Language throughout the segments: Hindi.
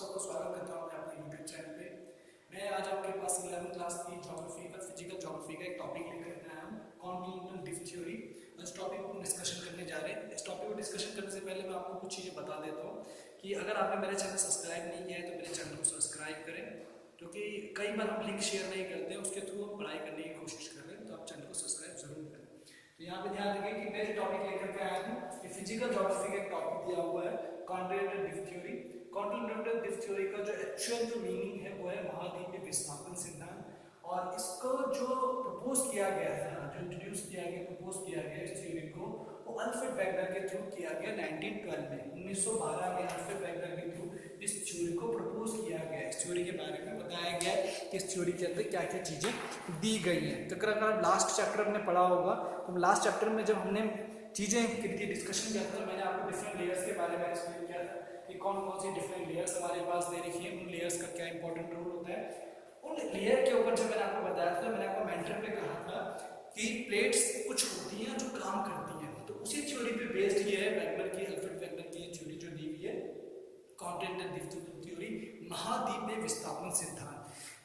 सबको स्वागत करता हूँ मैं अपने यूट्यूब चैनल पे। मैं आज आपके पास 11वीं क्लास की ज्योग्राफी का फिजिकल ज्योग्राफी का एक टॉपिक लेकर आया हूँ, कॉन्टिनेंटल ड्रिफ्ट थ्योरी। इस टॉपिक को डिस्कशन करने जा रहे हैं। इस टॉपिक को डिस्कशन करने से पहले मैं आपको कुछ चीज़ें बता देता हूँ कि अगर आपने मेरे चैनल सब्सक्राइब नहीं किया है तो मेरे चैनल को सब्सक्राइब करें, क्योंकि कई बार हम लिंक शेयर नहीं करते हैं, उसके थ्रू हम पढ़ाई करने की कोशिश कर रहे हैं, तो आप चैनल को सब्सक्राइब जरूर करें। तो यहाँ पे ध्यान रखें कि मैं जो टॉपिक लेकर के आया हूँ ये फिजिकल ज्योग्राफी का एक टॉपिक दिया हुआ है, continental drift theory. Continental drift theory का जो एक्चुअल जो मीनिंग है वो है महाद्वीपीय विस्थापन सिद्धांत। और इसको जो प्रपोज किया गया है, जो इंट्रोड्यूस किया गया, प्रपोज किया गया इस थ्योरी को, वो अल्फ्रेड वेगनर के थ्रू किया गया 1912 में। 1912 में अल्फ्रेड वेगनर के थ्रू इस थ्योरी को प्रपोज किया गया। इस थ्योरी के बारे में बताया गया कि इस थ्योरी के अंदर क्या क्या चीजें दी गई हैं। तो अगर लास्ट चैप्टर हमने पढ़ा होगा तो लास्ट चैप्टर में जब हमने चीजें की डिस्कशन किया था, मैंने आपको डिफरेंट लेयर्स के बारे में एक्सप्लेन किया था कि कौन कौन सी डिफरेंट लेयर्स हमारे पास दे रखी है, उन लेयर्स का क्या इंपॉर्टेंट रोल होता है। उन लेयर के ऊपर जब मैंने आपको बताया था, मैंने आपको मेंटर पे कहा था कि प्लेट्स कुछ होती हैं जो काम करती हैं, तो उसी थ्योरी पे बेस्ड ये है वेगनर की, अल्फ्रेड वेगनर की थ्योरी जो दी हुई है कॉन्टिनेंटल ड्रिफ्ट थ्योरी, महाद्वीपीय विस्थापन सिद्धांत।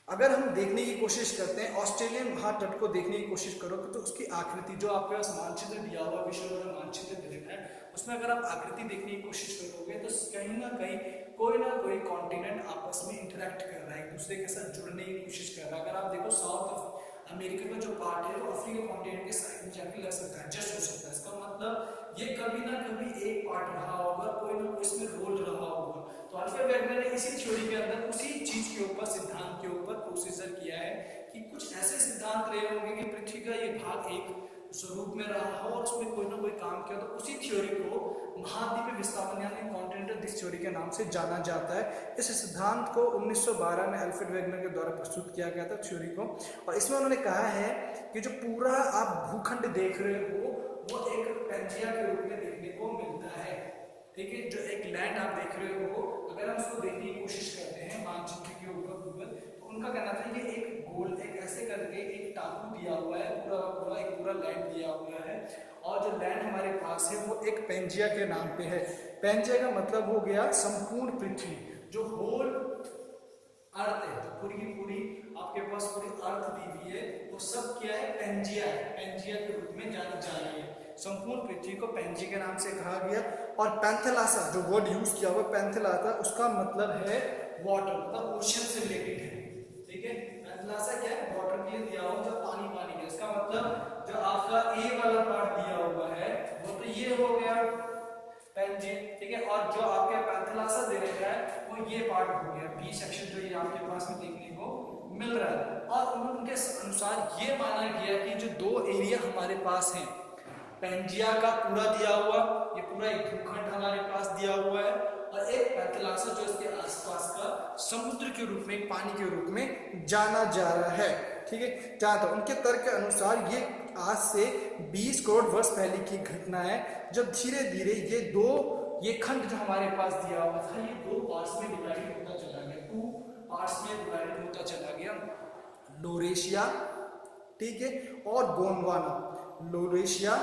अगर हम देखने की कोशिश करते हैं ऑस्ट्रेलियन महातट को देखने की कोशिश करोगे तो उसकी आकृति जो आपके पास मानचित्र दिया हुआ, विश्व का मानचित्र दे रखा है, उसमें अगर आप आकृति देखने की कोशिश करोगे तो कहीं ना कहीं कोई ना कोई कॉन्टिनेंट आपस में इंटरेक्ट कर रहा है, एक दूसरे के साथ जुड़ने की कोशिश कर रहा है। अगर आप देखो साउथ अमेरिका का जो पार्ट है वो अफ्रीका कॉन्टिनेंट के साइड में जाके लग सकता है, जस्ट हो सकता है। इसका मतलब ये कभी ना कभी एक पार्ट रहा होगा, कोई ना कोई इसमें रोल रहा होगा। तो अल्फ्रेड वेगनर ने इसी थ्योरी के अंदर उसी चीज के ऊपर, सिद्धांत के ऊपर प्रोसीजर किया है कि कुछ ऐसे सिद्धांत रहे होंगे कि पृथ्वी का ये भाग एक स्वरूप में रहा हो और उसमें कोई ना कोई काम किया, तो उसी थ्योरी को महाद्वीपीय विस्थापन यानी कॉन्टिनेंटल ड्रिफ्ट थ्योरी के नाम से जाना जाता है। इस सिद्धांत को 1912 में अल्फ्रेड वेगनर के द्वारा प्रस्तुत किया गया था थ्योरी को, और इसमें उन्होंने कहा है कि जो पूरा आप भूखंड देख रहे हो वो एक पेंजिया के रूप में देखने को मिलता है। ठीक है, जो एक लैंड आप देख रहे हो, अगर हम उसको देखने की कोशिश करते हैं मानचित्र के ऊपर गूगल, तो उनका कहना था ये एक गोल, एक ऐसे करके एक टापू दिया हुआ है, पूरा एक पूरा लैंड दिया हुआ है, और जो लैंड हमारे पास है वो एक पेंजिया के नाम पे है। पेंजिया का मतलब हो गया संपूर्ण पृथ्वी, जो होल अर्थ है, जो पूरी की पूरी आपके पास पूरी अर्थ दी हुई है, वो सब क्या है, पेंजिया है, पेंजिया के रूप में जानी जा रही है। संपूर्ण पृथ्वी को पेंजिया के नाम से कहा गया। और पैंथेलासा जो वर्ड यूज किया हुआ पैंथेलासा, उसका मतलब है वाटर, मतलब ओशन से रिलेटेड है। ठीक है, पैंथेलासा क्या है, वाटर के लिए दिया हुआ, जो पानी पानी है। इसका मतलब जो आपका ए वाला पार्ट दिया हुआ है वो तो ये हो गया पेंजिया, ठीक है, और जो आपके पैंथेलासा दे रखा है वो ये पार्ट हो गया बी सेक्शन, जो ये आपके पास में देखने को मिल रहा है। और उनके अनुसार ये माना गया कि जो दो एरिया हमारे पास हैं, पेंजिया का पूरा दिया हुआ, ये पूरा एक भूखंड हमारे पास दिया हुआ है, और एक पैंथेलासा जो इसके आसपास का समुद्र के रूप में, पानी के रूप में जाना जा रहा है। ठीक है, जहां तक उनके तर्क के अनुसार ये आज से 20 करोड़ वर्ष पहले की घटना है, जब धीरे धीरे ये खंड जो हमारे पास दिया हुआ था ये दो पार्ट्स में डिवाइड होता चला गया, 2 पार्ट्स में डिवाइड होता चला गया, लोरेशिया, ठीक है, और गोंडवाना। लोरेशिया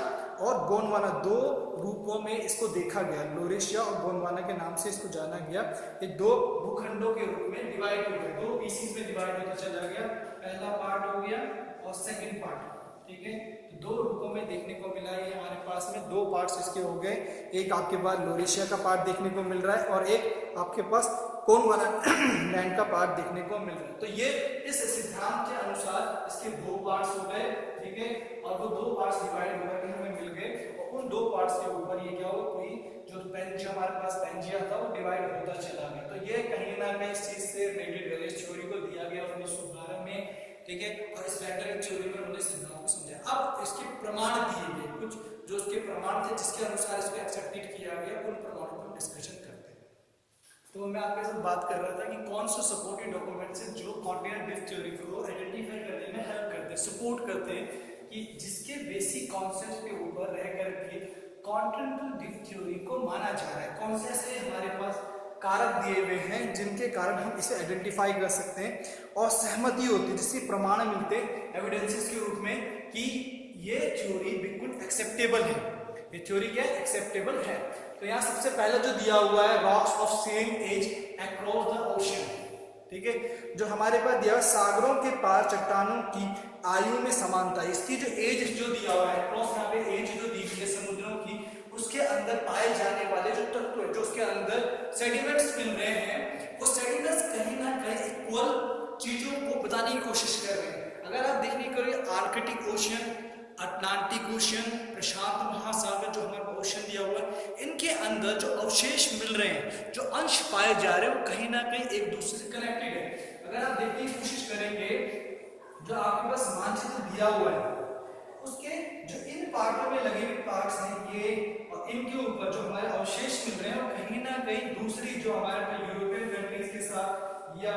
और गोंडवाना दो रूपों में इसको देखा गया, लोरेशिया और गोंडवाना के नाम से इसको जाना गया। ये दो भूखंडों के रूप में डिवाइड हो गया, दो पीसीज में डिवाइड होता चला गया। पहला पार्ट हो गया और सेकंड पार्ट, ठीक है, तो दो रूपों में देखने को मिला। ये हमारे पास में दो पार्ट्स इसके हो गए, एक आपके पास लोरेशिया का पार्ट देखने को मिल रहा है और एक आपके पास गोंडवाना लैंड का पार्ट देखने को मिल रहा है। तो ये इस सिद्धांत के अनुसार इसके दो पार्ट्स हो गए, ठीक है, और वो दो पार्ट्स डिवाइड होकर के हमें मिल गए, और उन दो पार्ट्स के ऊपर ये क्या हुआ, कोई जो पेंजिया हमारे पास पेंजिया था वो डिवाइड होता चला गया। तो ये कहीं ना कहीं इस चीज से रिलेटेड है, इस थ्योरी को दिया गया 1912 में, ठीक है, और इस वेगनर थ्योरी में उन्होंने सिद्धांत को समझा। अब इसके प्रमाण दिए गए, कुछ जो उसके प्रमाण थे जिसके अनुसार इसको एक्सेप्टेड किया गया, उन प्रमाणों पर डिस्कशन करते हैं। तो मैं आपके साथ बात कर रहा था कि कौन से सपोर्टिव डॉक्यूमेंट्स हैं जो कॉन्टिनेंटल ड्रिफ्ट थ्योरी को आइडेंटिफाई करने में हेल्प करते हैं, सपोर्ट करते हैं, कि जिसके बेसिक कॉन्सेप्ट के ऊपर रह करके कॉन्टिनेंटल ड्रिफ्ट थ्योरी को माना जा रहा है। कौन से ऐसे हमारे पास कारक दिए हुए हैं जिनके कारण हम इसे आइडेंटिफाई कर सकते हैं और सहमति होती है, जिससे प्रमाण मिलते हैं एविडेंसेस के रूप में कि ये थ्योरी बिल्कुल एक्सेप्टेबल है, ये थ्योरी क्या एक्सेप्टेबल है। तो यहाँ सबसे पहले जो दिया हुआ है rocks of same age across the ocean, ठीक है, जो हमारे पास दिया हुआ सागरों के पार चट्टानों की आयु में समानता, इसकी जो एज जो दिया हुआ है क्रॉस, यहाँ पे एज जो दी हुई है समुद्रों की, उसके अंदर पाए जाने वाले जो तत्व है, जो उसके अंदर सेडिमेंट्स मिल रहे हैं, वो सेडिमेंट्स कहीं ना कहीं इक्वल चीजों को बताने की कोशिश कर रहे हैं। अगर आप देखने करिए आर्कटिक ओशन, अटलांटिक ओशन, प्रशांत महासागर जो हमारा ओशन दिया हुआ है, इनके अंदर जो अवशेष मिल रहे हैं, जो अंश पाए जा रहे हैं, वो कहीं ना कहीं एक दूसरे से कनेक्टेड है। अगर आप देखने की कोशिश करेंगे, जो आपके पास मानचित्र दिया हुआ है, उसके जो इन पार्टों में लगे हुए पार्ट्स हैं ये, और इनके ऊपर जो हमारे अवशेष मिल रहे हैं, और कहीं ना कहीं दूसरी जो हमारे यूरोपियन कंट्रीज के साथ या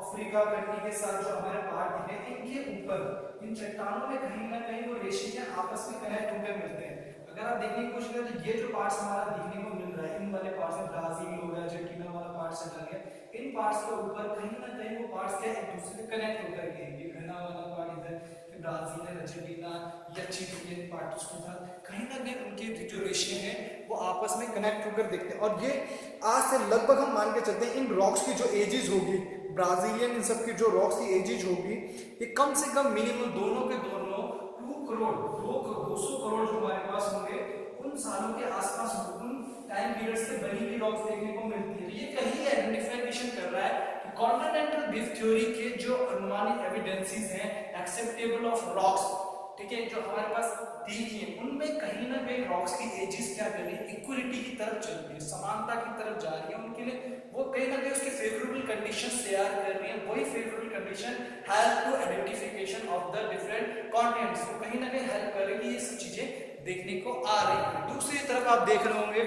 अफ्रीका कंट्री के साथ जो हमारे पार्ट है, इनके ऊपर इन चट्टानों में कहीं ना कहीं वो रेशे आपस में कनेक्ट होकर मिलते हैं। अगर आप देखने की कोशिश करें तो ये जो पार्ट्स हमारा देखने को मिल रहा है, इन वाले पार्ट्स में ब्राजील हो गया, अर्जेंटीना वाला पार्ट चला गया, इन पार्ट्स के ऊपर कहीं ना कहीं वो पार्ट्स क्या एक दूसरे से कनेक्ट होकर के, ये घना वाला पार्ट इधर ब्राजील है, अर्जेंटीना या चिली पार्ट्स के साथ कहीं ना कहीं उनके जो रेशे हैं वो आपस में कनेक्ट होकर दिखते हैं। और ये आज से लगभग हम मान के चलते हैं इन रॉक्स की जो एजेस होगी, ब्राजीलियन इन सब की जो रॉक्स की एजेज होगी, ये कम से कम मिनिमम दोनों के दोनों 200 करोड़ जो हमारे पास होंगे, उन सालों के आसपास उन टाइम पीरियड से बनी हुई रॉक्स देखने को मिलती है। ये कहीं आइडेंटिफिकेशन कर रहा है कि कॉन्टिनेंटल ड्रिफ्ट थ्योरी के जो अनुमानित एविडेंसेस हैं एक्सेप्टेबल ऑफ रॉक्स, ठीक है, जो हमारे पास दी गई है, उनमें कहीं ना कहीं रॉक्स की एजेस क्या कर रही है, इक्वलिटी की तरफ चल रही है, समानता की तरफ जा रही है। उनके लिए वो कहीं ना कहीं उसके फेवरेबल कंडीशंस तैयार कर रही है। वही favourable condition help to identification of the different continents, वो कहीं ना कहीं हेल्प कर रही है। ये सब चीजें देखने को आ रही है। दूसरी तरफ आप देख रहे होंगे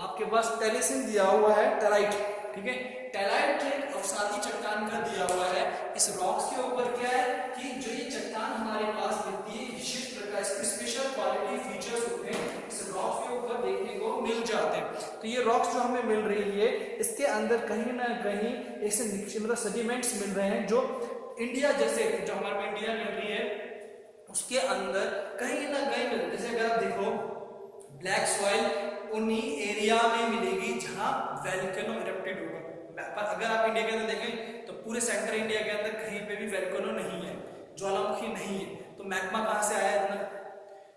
आपके पास टेलिसिन दिया हुआ है, टेलाइट, ठीक है, टेलाइट एक अवसादी चट्टान का दिया हुआ है। इस रॉक्स के ऊपर क्या है कि जो ये चट्टान हमारे पास मिलती है, विशिष्ट प्रकार के स्पेशल क्वालिटी फीचर्स होते हैं, इस रॉक्स के ऊपर देखने को मिल जाते हैं। तो ये रॉक्स जो हमें मिल रही है, इसके अंदर कहीं ना कहीं ऐसे मतलब सेडिमेंट्स मिल रहे हैं जो इंडिया जैसे, जो हमारे इंडिया कंट्री है उसके अंदर कहीं ना कहीं मिलते। जैसे अगर आप देखो ब्लैक सॉइल उन्हीं एरिया में मिलेगी जहां वोल्केनो इरप्टेड होगा। पर अगर आप इंडिया के अंदर देखें तो पूरे सेंट्रल इंडिया के अंदर कहीं पे भी वोल्केनो नहीं है, ज्वालामुखी नहीं है, तो मैग्मा कहां से आया इतना?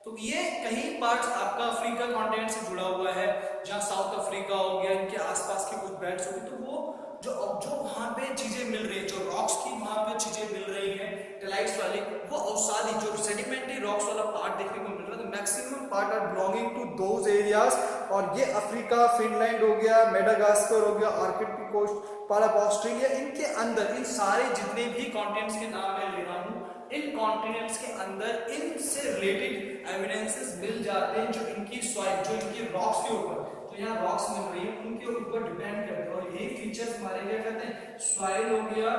तो ये कहीं पार्ट्स आपका अफ्रीका कॉन्टिनेंट से जुड़ा हुआ है, जहां साउथ अफ्रीका हो गया, इनके आसपास के कुछ बेल्ट्स हो गए, तो वो जो वहां पे चीजें मिल रही है, जो रॉक्स की वहां पे चीजें मिल रही हैं टेलाइट्स वाली, वो अवसादी जो सेडिमेंट्री रॉक्स वाला पार्ट देखने को मिल रहा है। तो maximum part are belonging to those areas, और ये अफ्रीका, फिनलैंड हो गया, मेडागास्कर हो गया, आर्कटिक कोस्ट, पारा ऑस्ट्रेलिया, इनके अंदर इन सारे जितने भी कॉन्टिनेंट्स के नाम मैं ले रहा हूँ, इन कॉन्टिनेंट्स के अंदर इनसे रिलेटेड एविडेंसेस मिल जाते हैं, जो इनकी सॉइल, जो इनकी रॉक्स के ऊपर, तो यहाँ रॉक्स मिल रही है, उनके ऊपर डिपेंड करते हैं। और यही फीचर्स हमारे क्या कहते हैं, सॉइल हो गया,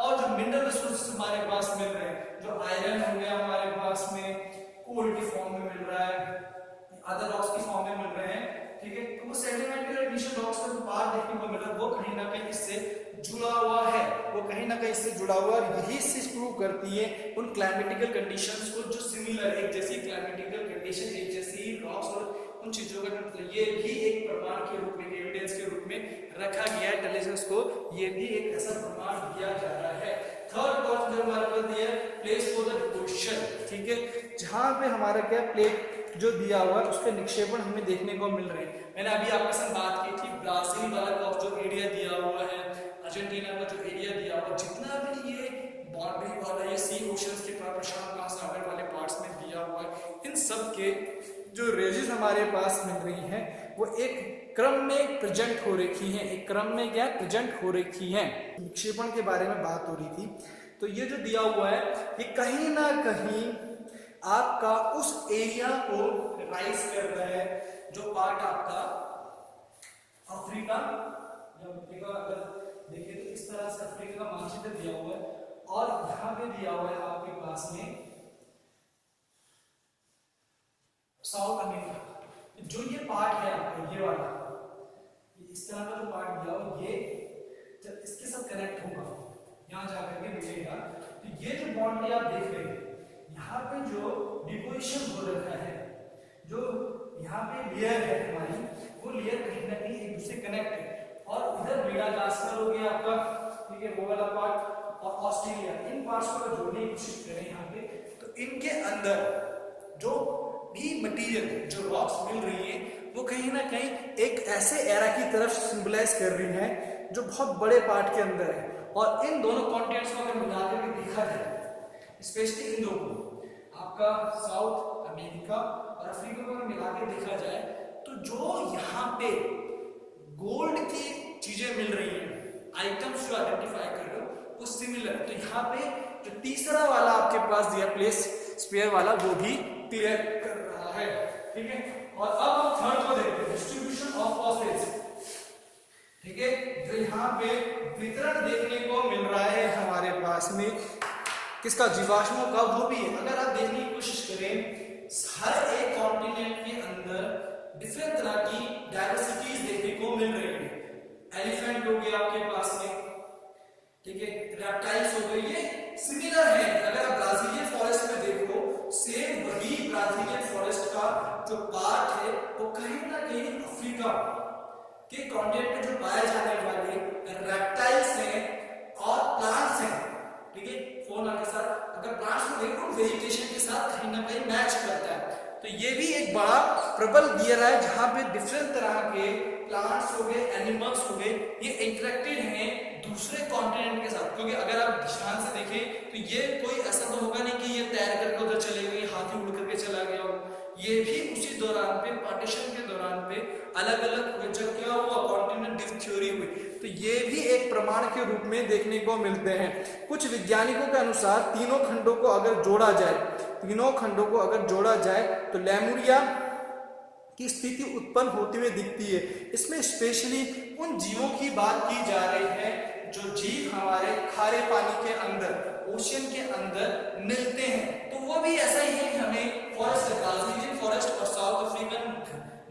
और जो मिनरल रिसोर्सेज हमारे पास मिल रहे हैं, जो आयरन हो गया हमारे पास में कोल के फॉर्म में मिल रहा है, अदर रॉक्स के फॉर्म में मिल रहे हैं, ठीक है, तो वो सेडिमेंट्री और इनिशियल रॉक्स का जो पार्ट देखने को मिल रहा है, वो कहीं ना कहीं इससे जुड़ा हुआ है, वो कहीं ना कहीं इससे जुड़ा हुआ है। यही चीज प्रूव करती है उन क्लाइमेटिकल कंडीशंस को, जो सिमिलर, एक जैसी क्लाइमेटिकल कंडीशन, एक जैसी रॉक्स और उन चीजों का मतलब, ये भी एक प्रमाण के रूप में, एविडेंस के रूप में रखा गया है इंटेलिजेंस को, ये भी एक ऐसा प्रमाण दिया जा रहा है। थर्ड पॉइंट जो हमारे पास दिया है, प्लेस फॉर द डिपोजिशन, ठीक है, जहां पे हमारा क्या प्लेट जो दिया हुआ है उसके निक्षेपण हमें देखने को मिल रहे हैं। मैंने अभी आपके साथ बात की थी ब्राजील वाला का जो एरिया दिया हुआ है, अर्जेंटीना का जो एरिया दिया हुआ, जितना भी ये बाउंड्री वाला ये सी ओशंस के पास, प्रशांत महासागर वाले पार्ट्स में दिया हुआ है, इन सब के जो रेजेस हमारे पास मिल रही हैं, वो एक क्रम में प्रेजेंट हो रखी हैं, एक क्रम में क्या प्रेजेंट हो रखी हैं। निक्षेपण के बारे में बात हो रही थी, तो ये जो दिया हुआ है, ये कहीं ना कहीं आपका उस एरिया को राइज कर रहा है, जो पार्ट आपका अफ्रीका, अगर देखिए तो इस तरह से अफ्रीका का मानचित्र दिया हुआ है, और यहां पे दिया हुआ है आपके पास में साउथ अमेरिका। जो ये पार्ट है आपका, ये वाला, इस तरह का जो पार्ट दिया हुआ, ये जब इसके साथ कनेक्ट होगा, यहां जाकर के मिलेगा, तो ये जो बाउंड्री आप देख रहे हैं, यहाँ पे जो डिपोजिशन हो रखा है, जो यहाँ पे लेयर है हमारी, वो लेयर कहीं ना कहीं एक दूसरे कनेक्ट है। और इधर मेडागास्कर हो गया आपका, ठीक है, वो वाला पार्ट, और ऑस्ट्रेलिया, इन पार्ट्स को जोड़ने की कोशिश करें यहाँ पे, तो इनके अंदर जो भी मटेरियल, जो रॉक्स मिल रही है, वो कहीं ना कहीं एक ऐसे एरा की तरफ सिंबलाइज कर रही है जो बहुत बड़े पार्ट के अंदर है। और इन दोनों कॉन्टिनेंट्स को अगर मिलाकर के देखा जाए, स्पेशली इन दो को, आपका साउथ अमेरिका और अफ्रीका को अगर मिला के देखा जाए, तो जो यहाँ पे गोल्ड की चीजें मिल रही हैं, आइटम्स जो आइडेंटिफाई कर रहे हो वो सिमिलर, तो यहाँ पे जो तीसरा वाला आपके पास दिया प्लेस स्पेयर वाला, वो भी क्लियर कर रहा है, ठीक है। और अब हम थर्ड को देखते हैं, डिस्ट्रीब्यूशन ऑफ फॉस्फेट्स, ठीक है, जो यहाँ पे वितरण देखने को मिल रहा है हमारे पास में किसका, जीवाश्मों का, वो भी है। अगर आप देखने की कोशिश करें, हर एक कॉन्टिनेंट के अंदर डिफरेंट तरह की डाइवर्सिटीज देखने को मिल रही है। एलिफेंट हो गया आपके पास में, ठीक है, रेप्टाइल्स हो गए, ये सिमिलर है। अगर आप ब्राजीलियन फॉरेस्ट में देखो, सेम वही ब्राजीलियन फॉरेस्ट का जो पार्ट है वो कहीं ना कहीं अफ्रीका के कॉन्टिनेंट में जो पाए जाने वाले रेप्टाइल्स हैं और प्लांट्स हैं, ठीक है, फौना के साथ, अगर प्लांट्स को देखो वेजिटेशन के साथ कहीं ना कहीं मैच करता है। तो ये भी एक बड़ा प्रबल गियर है जहां पे डिफरेंट तरह के प्लांट्स हो गए, एनिमल्स हो गए, ये इंटरेक्टेड हैं दूसरे कॉन्टिनेंट के साथ। क्योंकि अगर आप ध्यान से देखें तो ये कोई ऐसा तो होगा नहीं कि ये तैर करके उधर चले गए, हाथी उड़ करके चला गया हो, ये भी उसी दौरान पे, पार्टीशन के दौरान पे अलग अलग हुए। जब क्या हुआ, कॉन्टिनेंट डिस्क थ्योरी हुई, तो ये भी एक प्रमाण के रूप में देखने को मिलते हैं। कुछ वैज्ञानिकों के अनुसार तीनों खंडों को अगर जोड़ा जाए तो लेमुरिया की स्थिति उत्पन्न होती हुई दिखती है। इसमें स्पेशली उन जीवों की बात की जा रही है जो जीव हमारे खारे पानी के अंदर, ओशियन के अंदर मिलते हैं। तो वो भी ऐसा ही है, हमें फॉरेस्ट, ब्राजीलियन फॉरेस्ट और साउथ अफ्रीकन,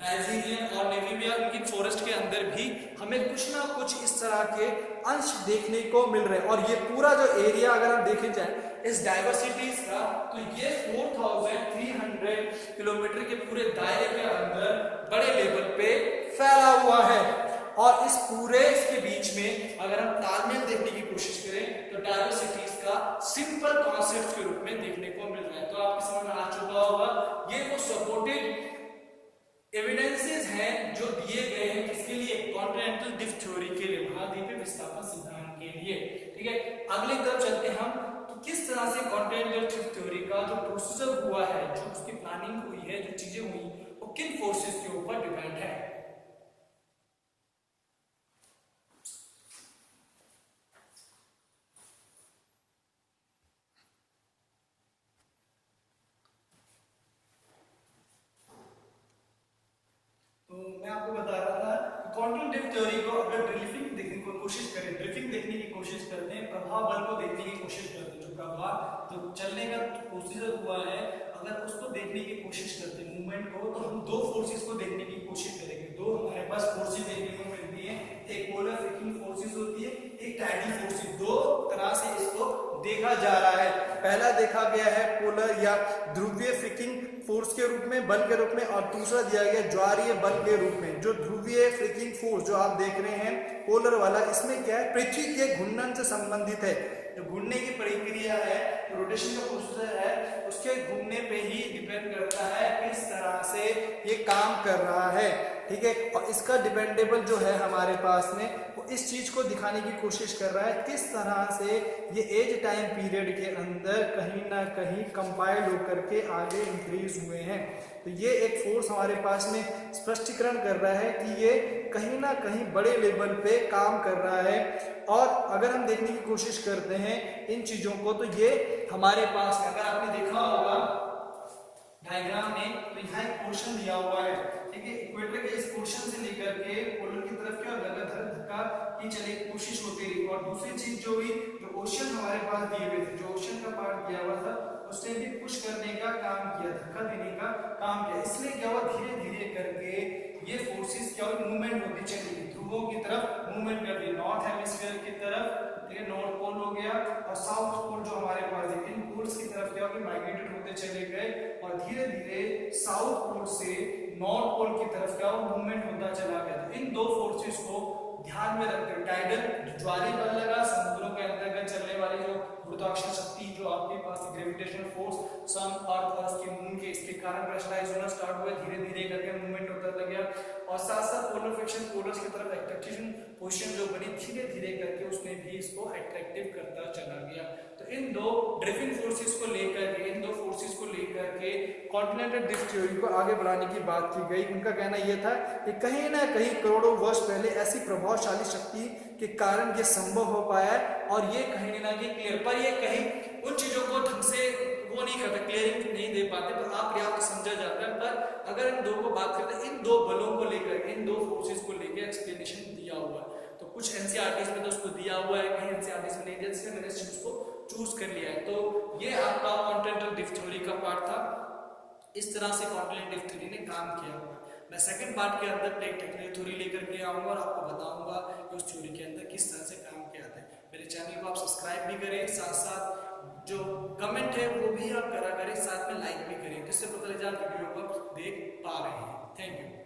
नाइजीरियन और नेमीबिया, उनकी फॉरेस्ट के अंदर भी हमें कुछ ना कुछ इस तरह के अंश देखने को मिल रहे हैं। और ये पूरा जो एरिया अगर हम देखे जाए इस डाइवर्सिटीज का, तो ये 4300 किलोमीटर के पूरे दायरे के अंदर बड़े लेवल पे फैला हुआ है। और इस पूरे इसके बीच में अगर हम तालमेल देखने की कोशिश करें तो डाइवर्सिटीज का सिंपल कॉन्सेप्ट के रूप में देखने को मिल रहा है। तो आपके समझ में आ चुका होगा, ये वो सपोर्टेड एविडेंसेस हैं जो दिए गए हैं किसके लिए, कॉन्टिनेंटल डिस्क थ्योरी के लिए, महाद्वीपीय विस्थापन सिद्धांत के लिए, ठीक है। अगले तरफ चलते हैं हम, तो किस तरह से कॉन्टिनेंटल डिस्क थ्योरी का जो प्रोसीजर हुआ है, जो उसकी प्लानिंग हुई है, जो चीजें हुई, वो किन फोर्सेस के ऊपर डिपेंड है। तो मैं आपको बता रहा था कॉन्टिनेंटल डिस्क थ्योरी को अगर ड्रिफ्टिंग देखने की कोशिश करें, ड्रिफ्टिंग देखने की कोशिश करते हैं, प्रभाव बल को देखने की कोशिश करते हैं, जो प्रभाव तो चलने का प्रोसीजर हुआ है, अगर उसको देखने की कोशिश करते हैं मूवमेंट को, तो हम दो फोर्सेस को देखने की कोशिश करेंगे। दो हमारे पास फोर्सेस देखने को मिलती है, एक पोलर फ्रिक्शन फोर्सेस होती है, एक टाइडल फोर्सेस। दो तरह से इसको देखा जा रहा है। पहला देखा गया है पोलर या ध्रुवीय फ्रिक्शन फोर्स के रूप में, बल के रूप में, और दूसरा दिया गया ज्वारीय बल के रूप में। जो ध्रुवीय फ्रिक्शन फोर्स जो आप देख रहे हैं पोलर वाला, इसमें क्या है, पृथ्वी के घूर्णन से संबंधित है। जो घूमने की प्रक्रिया है, रोटेशन का प्रोसीजर है, उसके घूमने पे ही डिपेंड करता है किस तरह से ये काम कर रहा है, ठीक है। और इसका डिपेंडेबल जो है हमारे पास में, वो इस चीज को दिखाने की कोशिश कर रहा है किस तरह से ये एज टाइम पीरियड के अंदर कहीं ना कहीं कंपाइल होकर के आगे इंक्रीज हुए हैं। तो ये एक फोर्स हमारे पास में स्पष्टीकरण कर रहा है कि ये कहीं ना कहीं बड़े लेवल पे काम कर रहा है। और अगर हम देखने की कोशिश करते हैं इन चीजों को, तो ये हमारे पास में, अगर आपने देखा होगा डायग्राम में, तो यहाँ एक पोर्शन दिया हुआ है, ठीक है। इक्वेटर के इस पोर्शन से लेकर के पोलर की तरफ क्या लगातार धक्का की चले कोशिश होती रही। और दूसरी चीज जो हुई, जो ओशन हमारे पास दिए हुए थे, जो ओशन का पार्ट दिया हुआ था, उसने भी पुश करने का काम किया, धक्का देने का काम किया। इसलिए क्या हुआ, धीरे धीरे करके ये फोर्सेस क्या हुई, मूवमेंट होती चली, ध्रुवों की तरफ मूवमेंट कर दी, नॉर्थ हेमिस्फीयर की तरफ, ठीक है, नॉर्थ पोल हो गया, और साउथ पोल जो हमारे पास है, इन पोल्स की तरफ क्या हो गया, माइग्रेटेड होते चले गए। और धीरे धीरे साउथ पोल से नॉर्थ पोल की तरफ क्या हो मूवमेंट होता चला गया। तो इन दो फोर्सेस को ध्यान में रखते हुए टाइडल ज्वारी बल लगा, समुद्रों के अंतर्गत चलने वाली जो गुरुत्वाकर्षण शक्ति जो आपके पास ग्रेविटेशनल फोर्स सन अर्थ के मून के इसके कारण प्रेशराइज होना स्टार्ट हुआ, धीरे धीरे करके मूवमेंट होता लग गया और साथ साथ पोलर फ्रिक्शन पोलर्स की तरफ अट्रैक्शन पोजीशन जो बनी धीरे धीरे करके उसने भी इसको अट्रैक्टिव करता चला गया। तो इन दो ड्रिविंग फोर्सेस को लेकर के कॉन्टिनेंटल ड्रिफ्ट थ्योरी को आगे बढ़ाने की बात की गई। उनका कहना यह था कि कहीं ना कहीं करोड़ों वर्ष पहले ऐसी प्रभावशाली शक्ति के कारण ये संभव हो पाया है और ये कहीं ना कहीं क्लियर, पर ये कहीं उन चीजों को ढंग से वो नहीं करते, क्लियरिंग नहीं दे पाते, पर आप पर्याप्त समझा जाता है। पर अगर इन दो को बात करते हैं, इन दो बलों को लेकर, इन दो फोर्सेस को लेकर एक्सप्लेनेशन दिया हुआ है। तो कुछ एनसीईआरटी में तो उसको दिया हुआ है, कहीं एनसीईआरटी में नहीं दिया, इसलिए मैंने इस चीज को चूज कर लिया है। तो ये आपका कॉन्टिनेंटल ड्रिफ्ट थ्योरी का पार्ट था। इस तरह से कॉन्टिनेंटल ड्रिफ्ट थ्योरी ने काम किया हुआ। मैं सेकंड पार्ट के अंदर प्लेट टेक्टोनिक थ्योरी लेकर के आऊंगा और आपको बताऊंगा कि उस थ्योरी के अंदर किस तरह से काम किया जाता है। मेरे चैनल को आप सब्सक्राइब भी करें, साथ साथ जो कमेंट है वो भी आप करा करें, साथ में लाइक भी करें, जिससे पता लग जाए वीडियो को आप देख पा रहे हैं। Thank you.